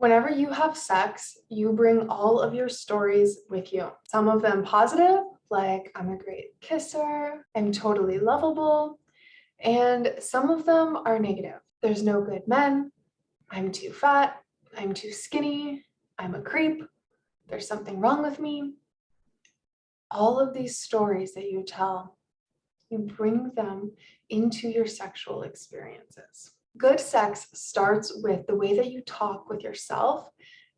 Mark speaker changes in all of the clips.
Speaker 1: Whenever you have sex, you bring all of your stories with you. Some of them positive, like I'm a great kisser, I'm totally lovable, and some of them are negative. There's no good men, I'm too fat, I'm too skinny, I'm a creep, there's something wrong with me. All of these stories that you tell, you bring them into your sexual experiences. Good sex starts with the way that you talk with yourself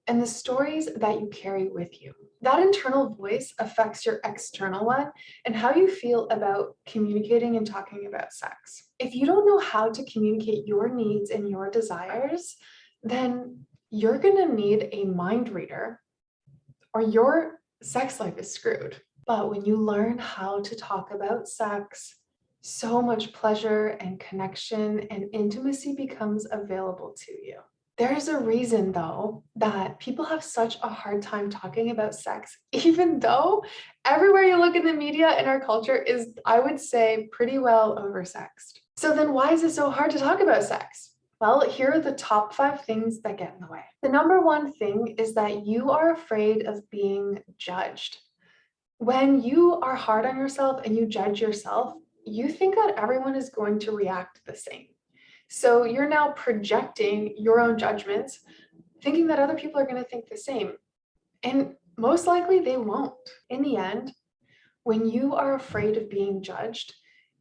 Speaker 1: and the stories that you carry with you. That internal voice affects your external one and how you feel about communicating and talking about sex. If you don't know how to communicate your needs and your desires, then you're gonna need a mind reader or your sex life is screwed. But when you learn how to talk about sex, so much pleasure and connection and intimacy becomes available to you. There's a reason, though, that people have such a hard time talking about sex, even though everywhere you look in the media in our culture is, I would say, pretty well oversexed. So then why is it so hard to talk about sex? Well, here are the top 5 things that get in the way. The number one thing is that you are afraid of being judged. When you are hard on yourself and you judge yourself, you think that everyone is going to react the same. So you're now projecting your own judgments, thinking that other people are going to think the same. And most likely they won't. In the end, when you are afraid of being judged,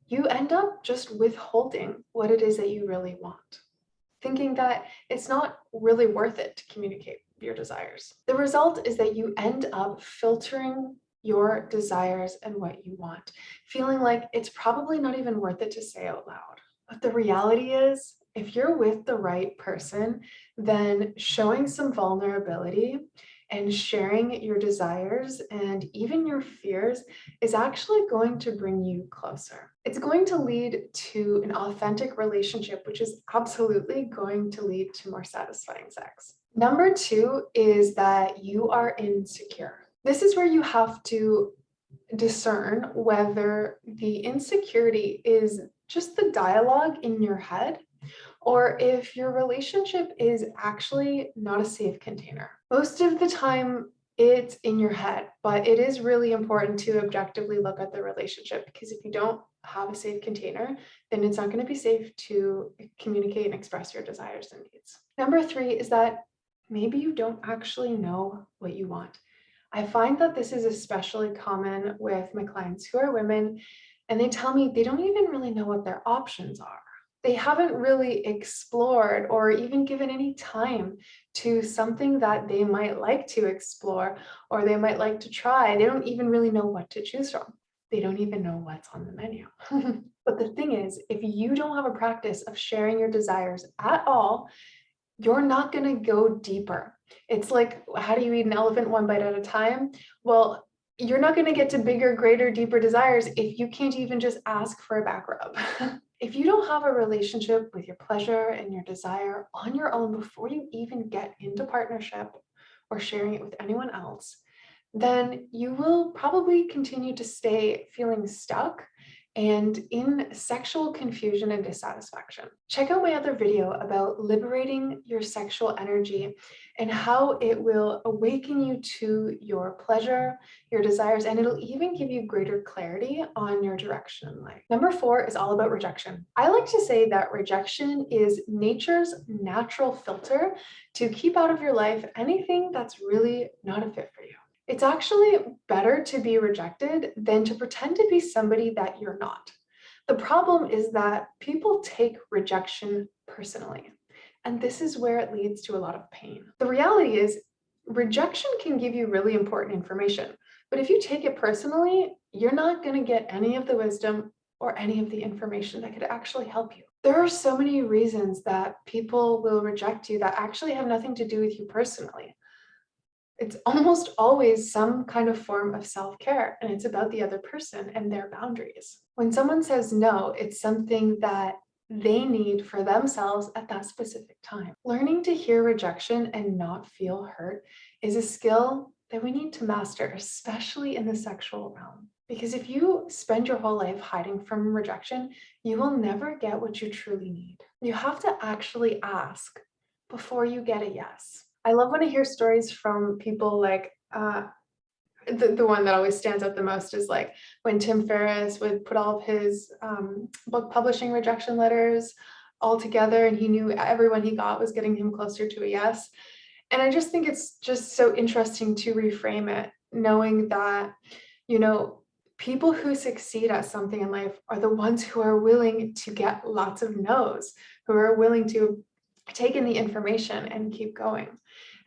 Speaker 1: you end up just withholding what it is that you really want, thinking that it's not really worth it to communicate your desires. The result is that you end up filtering your desires and what you want, feeling like it's probably not even worth it to say out loud. But the reality is, if you're with the right person, then showing some vulnerability and sharing your desires and even your fears is actually going to bring you closer. It's going to lead to an authentic relationship, which is absolutely going to lead to more satisfying sex. Number 2 is that you are insecure. This is where you have to discern whether the insecurity is just the dialogue in your head or if your relationship is actually not a safe container. Most of the time, it's in your head, but it is really important to objectively look at the relationship, because if you don't have a safe container, then it's not going to be safe to communicate and express your desires and needs. Number 3 is that maybe you don't actually know what you want. I find that this is especially common with my clients who are women, and they tell me they don't even really know what their options are. They haven't really explored or even given any time to something that they might like to explore or they might like to try. They don't even really know what to choose from. They don't even know what's on the menu. But the thing is, if you don't have a practice of sharing your desires at all, you're not going to go deeper. It's like, how do you eat an elephant one bite at a time? Well, you're not going to get to bigger, greater, deeper desires if you can't even just ask for a back rub. If you don't have a relationship with your pleasure and your desire on your own before you even get into partnership or sharing it with anyone else, then you will probably continue to stay feeling stuck and in sexual confusion and dissatisfaction. Check out my other video about liberating your sexual energy and how it will awaken you to your pleasure, your desires, and it'll even give you greater clarity on your direction in life. Number 4 is all about rejection. I like to say that rejection is nature's natural filter to keep out of your life anything that's really not a fit for you. It's actually better to be rejected than to pretend to be somebody that you're not. The problem is that people take rejection personally, and this is where it leads to a lot of pain. The reality is, rejection can give you really important information, but if you take it personally, you're not going to get any of the wisdom or any of the information that could actually help you. There are so many reasons that people will reject you that actually have nothing to do with you personally. It's almost always some kind of form of self-care, and it's about the other person and their boundaries. When someone says no, it's something that they need for themselves at that specific time. Learning to hear rejection and not feel hurt is a skill that we need to master, especially in the sexual realm. Because if you spend your whole life hiding from rejection, you will never get what you truly need. You have to actually ask before you get a yes. I love when I hear stories from people like the one that always stands out the most is like when Tim Ferriss would put all of his book publishing rejection letters all together, and he knew everyone he got was getting him closer to a yes. And I just think it's just so interesting to reframe it, knowing that, you know, people who succeed at something in life are the ones who are willing to get lots of no's, who are willing to take in the information and keep going.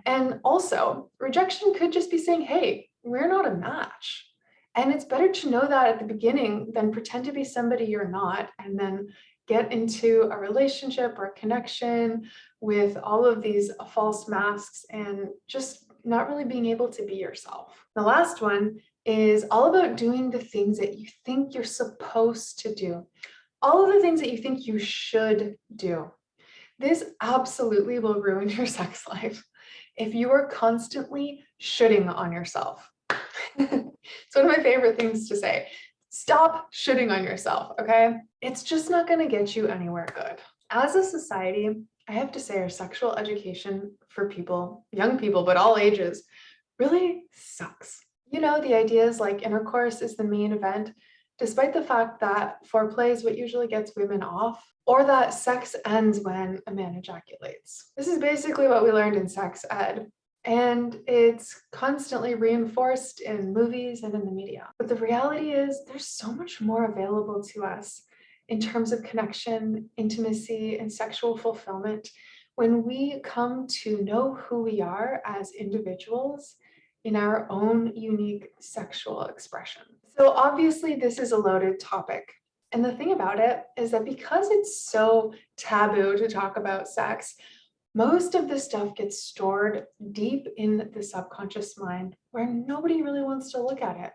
Speaker 1: And also, rejection could just be saying, hey, we're not a match. And it's better to know that at the beginning than pretend to be somebody you're not and then get into a relationship or a connection with all of these false masks and just not really being able to be yourself. The last one is all about doing the things that you think you're supposed to do, all of the things that you think you should do. This absolutely will ruin your sex life if you are constantly shoulding on yourself. It's one of my favorite things to say. Stop shoulding on yourself, okay? It's just not going to get you anywhere good. As a society, I have to say our sexual education for people, young people, but all ages, really sucks. You know, the idea is like intercourse is the main event, despite the fact that foreplay is what usually gets women off, or that sex ends when a man ejaculates. This is basically what we learned in sex ed, and it's constantly reinforced in movies and in the media. But the reality is there's so much more available to us in terms of connection, intimacy, and sexual fulfillment when we come to know who we are as individuals in our own unique sexual expression. So obviously this is a loaded topic. And the thing about it is that because it's so taboo to talk about sex, most of this stuff gets stored deep in the subconscious mind where nobody really wants to look at it.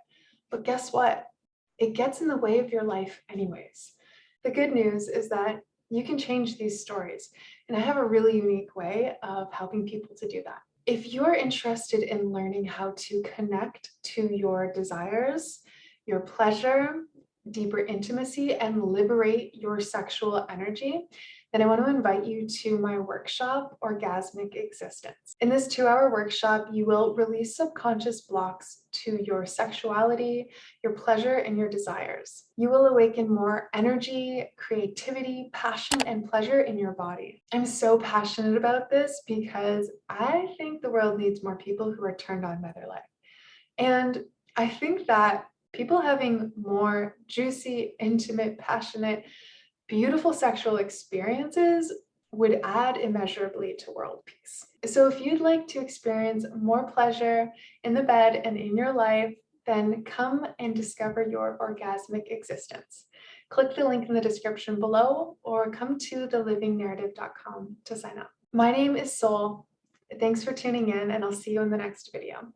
Speaker 1: But guess what? It gets in the way of your life anyways. The good news is that you can change these stories. And I have a really unique way of helping people to do that. If you're interested in learning how to connect to your desires, your pleasure, deeper intimacy, and liberate your sexual energy, then I want to invite you to my workshop, Orgasmic Existence. In this 2-hour workshop, you will release subconscious blocks to your sexuality, your pleasure, and your desires. You will awaken more energy, creativity, passion, and pleasure in your body. I'm so passionate about this because I think the world needs more people who are turned on by their life. And I think that people having more juicy, intimate, passionate, beautiful sexual experiences would add immeasurably to world peace. So if you'd like to experience more pleasure in the bed and in your life, then come and discover your orgasmic existence. Click the link in the description below or come to thelivingnarrative.com to sign up. My name is Sol. Thanks for tuning in, and I'll see you in the next video.